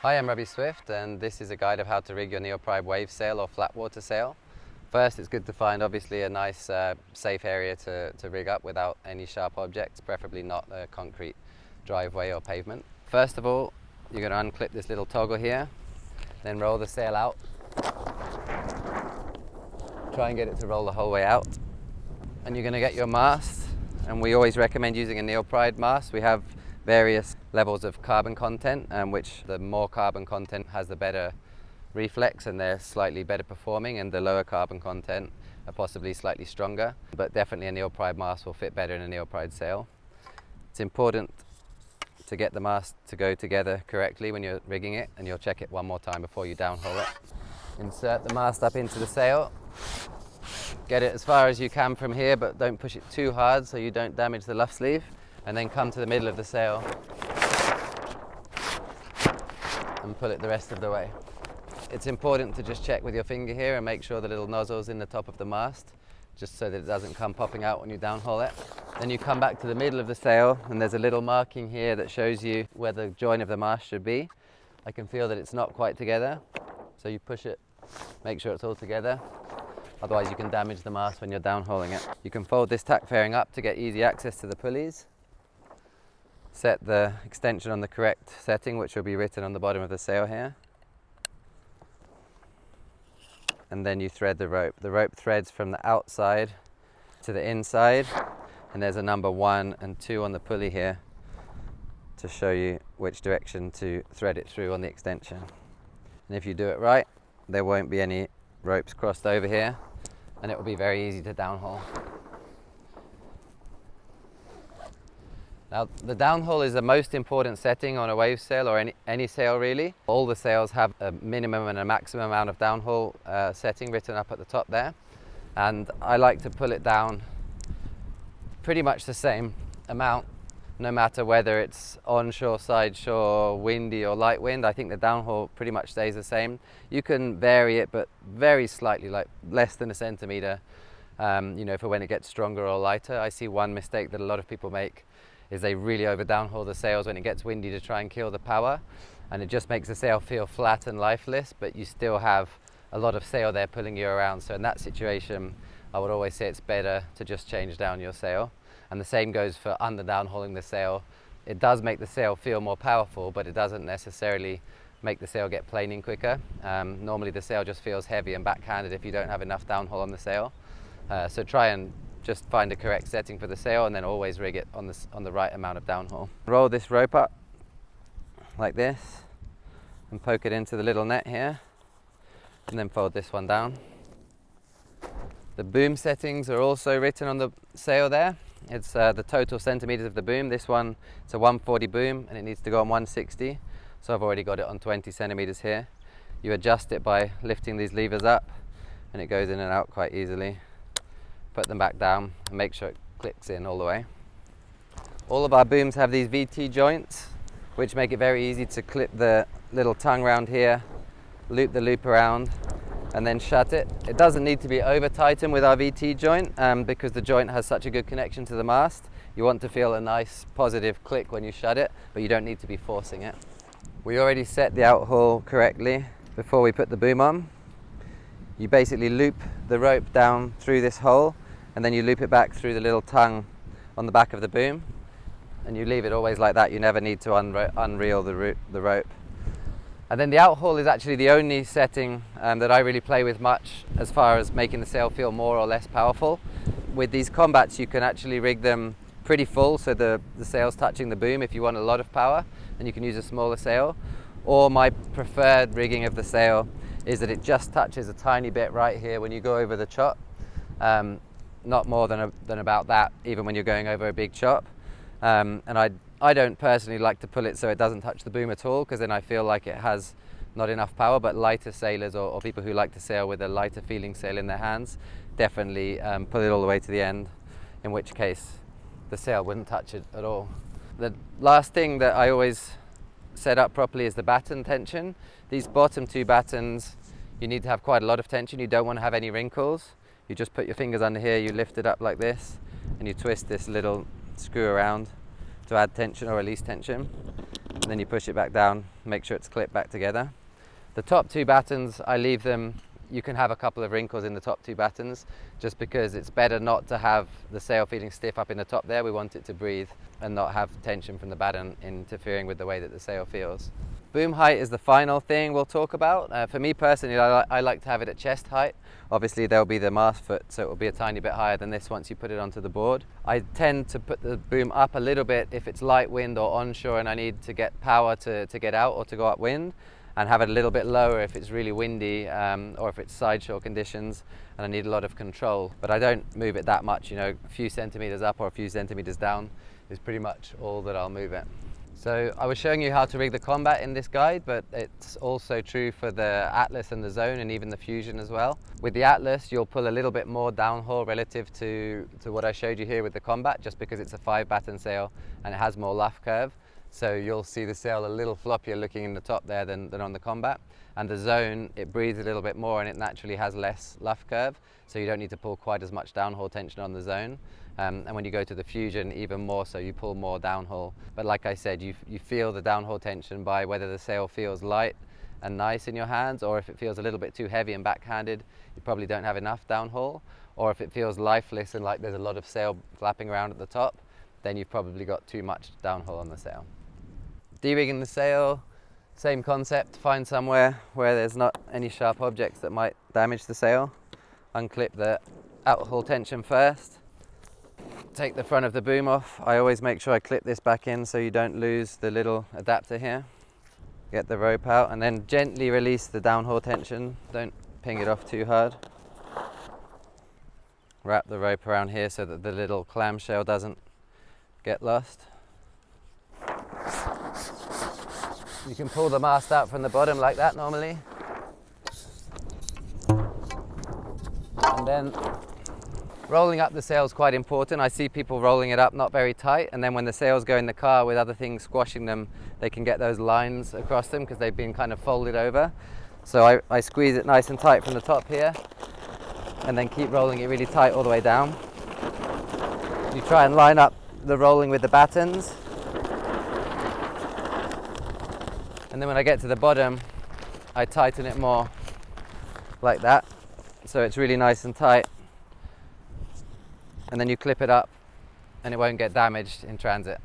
Hi, I'm Robbie Swift, and this is a guide of how to rig your NeilPryde wave sail or flat water sail. First, it's good to find obviously a nice safe area to rig up without any sharp objects, preferably not a concrete driveway or pavement. First of all, you're going to unclip this little toggle here, then roll the sail out. Try and get it to roll the whole way out. And you're going to get your mast, and we always recommend using a NeilPryde mast. We have various levels of carbon content, which the more carbon content has the better reflex and they're slightly better performing, and the lower carbon content are possibly slightly stronger, but definitely a NeilPryde mast will fit better in a NeilPryde sail. It's important to get the mast to go together correctly when you're rigging it, and you'll check it one more time before you downhole it. Insert the mast up into the sail. Get it as far as you can from here, but don't push it too hard so you don't damage the luff sleeve. And then come to the middle of the sail and pull it the rest of the way. It's important to just check with your finger here and make sure the little nozzle's in the top of the mast, just so that it doesn't come popping out when you downhole it. Then you come back to the middle of the sail, and there's a little marking here that shows you where the join of the mast should be. I can feel that it's not quite together, so you push it, make sure it's all together. Otherwise you can damage the mast when you're downholing it. You can fold this tack fairing up to get easy access to the pulleys. Set the extension on the correct setting, which will be written on the bottom of the sail here. And then you thread the rope. The rope threads from the outside to the inside, and there's a number 1 and 2 on the pulley here to show you which direction to thread it through on the extension. And if you do it right, there won't be any ropes crossed over here, and it will be very easy to downhole. Now, the downhole is the most important setting on a wave sail, or any sail really. All the sails have a minimum and a maximum amount of downhole setting written up at the top there. And I like to pull it down pretty much the same amount, no matter whether it's onshore, side shore, windy or light wind. I think the downhole pretty much stays the same. You can vary it, but very slightly, like less than a centimeter, for when it gets stronger or lighter. I see one mistake that a lot of people make is they really over downhaul the sails when it gets windy to try and kill the power, and it just makes the sail feel flat and lifeless, but you still have a lot of sail there pulling you around. So in that situation, I would always say it's better to just change down your sail. And the same goes for under downhauling the sail. It does make the sail feel more powerful, but it doesn't necessarily make the sail get planing quicker. Normally the sail just feels heavy and backhanded if you don't have enough downhaul on the sail. So try and just find a correct setting for the sail, and then always rig it on the right amount of downhaul. Roll this rope up like this and poke it into the little net here, and then fold this one down. The boom settings are also written on the sail there. It's the total centimeters of the boom. This one, it's a 140 boom, and it needs to go on 160. So I've already got it on 20 centimeters here. You adjust it by lifting these levers up, and it goes in and out quite easily. Put them back down and make sure it clicks in all the way. All of our booms have these VT joints, which make it very easy to clip the little tongue round here, loop the loop around, and then shut it. It doesn't need to be over tightened with our VT joint because the joint has such a good connection to the mast. You want to feel a nice positive click when you shut it, but you don't need to be forcing it. We already set the outhaul correctly before we put the boom on. You basically loop the rope down through this hole, and then you loop it back through the little tongue on the back of the boom, and you leave it always like that. You never need to unreel the rope. And then the outhaul is actually the only setting that I really play with much as far as making the sail feel more or less powerful. With these combats you can actually rig them pretty full, so the sail's touching the boom if you want a lot of power, and you can use a smaller sail. Or my preferred rigging of the sail is that it just touches a tiny bit right here when you go over the chop. Not more than about that, even when you're going over a big chop. And I don't personally like to pull it so it doesn't touch the boom at all, because then I feel like it has not enough power. But lighter sailors or people who like to sail with a lighter feeling sail in their hands definitely pull it all the way to the end, in which case the sail wouldn't touch it at all. The last thing that I always set up properly is the baton tension. These bottom 2 battens, you need to have quite a lot of tension. You don't want to have any wrinkles. You just put your fingers under here, you lift it up like this, and you twist this little screw around to add tension or release tension. and then you push it back down, make sure it's clipped back together. The top two battens, I leave them, you can have a couple of wrinkles in the top two battens, just because it's better not to have the sail feeling stiff up in the top there. We want it to breathe and not have tension from the batten interfering with the way that the sail feels. Boom height is the final thing we'll talk about. For me personally, I like to have it at chest height. Obviously there'll be the mast foot, so it will be a tiny bit higher than this once you put it onto the board. I tend to put the boom up a little bit if it's light wind or onshore and I need to get power to get out or to go upwind, and have it a little bit lower if it's really windy or if it's sideshore conditions and I need a lot of control. But I don't move it that much, you know, a few centimeters up or a few centimeters down is pretty much all that I'll move it. So I was showing you how to rig the combat in this guide, but it's also true for the Atlas and the Zone and even the Fusion as well. With the Atlas, you'll pull a little bit more downhaul relative to what I showed you here with the combat, just because it's a 5-batten sail and it has more luff curve. So you'll see the sail a little floppier looking in the top there than on the combat. And the Zone, it breathes a little bit more and it naturally has less luff curve, so you don't need to pull quite as much downhaul tension on the Zone. And when you go to the Fusion, even more so, you pull more downhaul. But like I said, you feel the downhaul tension by whether the sail feels light and nice in your hands, or if it feels a little bit too heavy and backhanded, you probably don't have enough downhaul. Or if it feels lifeless and like there's a lot of sail flapping around at the top, then you've probably got too much downhaul on the sail. De-rigging the sail, same concept. Find somewhere where there's not any sharp objects that might damage the sail. Unclip the outhaul tension first. Take the front of the boom off. I always make sure I clip this back in so you don't lose the little adapter here. Get the rope out and then gently release the downhaul tension. Don't ping it off too hard. Wrap the rope around here so that the little clamshell doesn't get lost. You can pull the mast out from the bottom like that normally. And then rolling up the sail is quite important. I see people rolling it up not very tight, and then when the sails go in the car with other things squashing them, they can get those lines across them because they've been kind of folded over. So I squeeze it nice and tight from the top here, and then keep rolling it really tight all the way down. You try and line up the rolling with the battens. And then when I get to the bottom, I tighten it more like that, so it's really nice and tight. And then you clip it up and it won't get damaged in transit.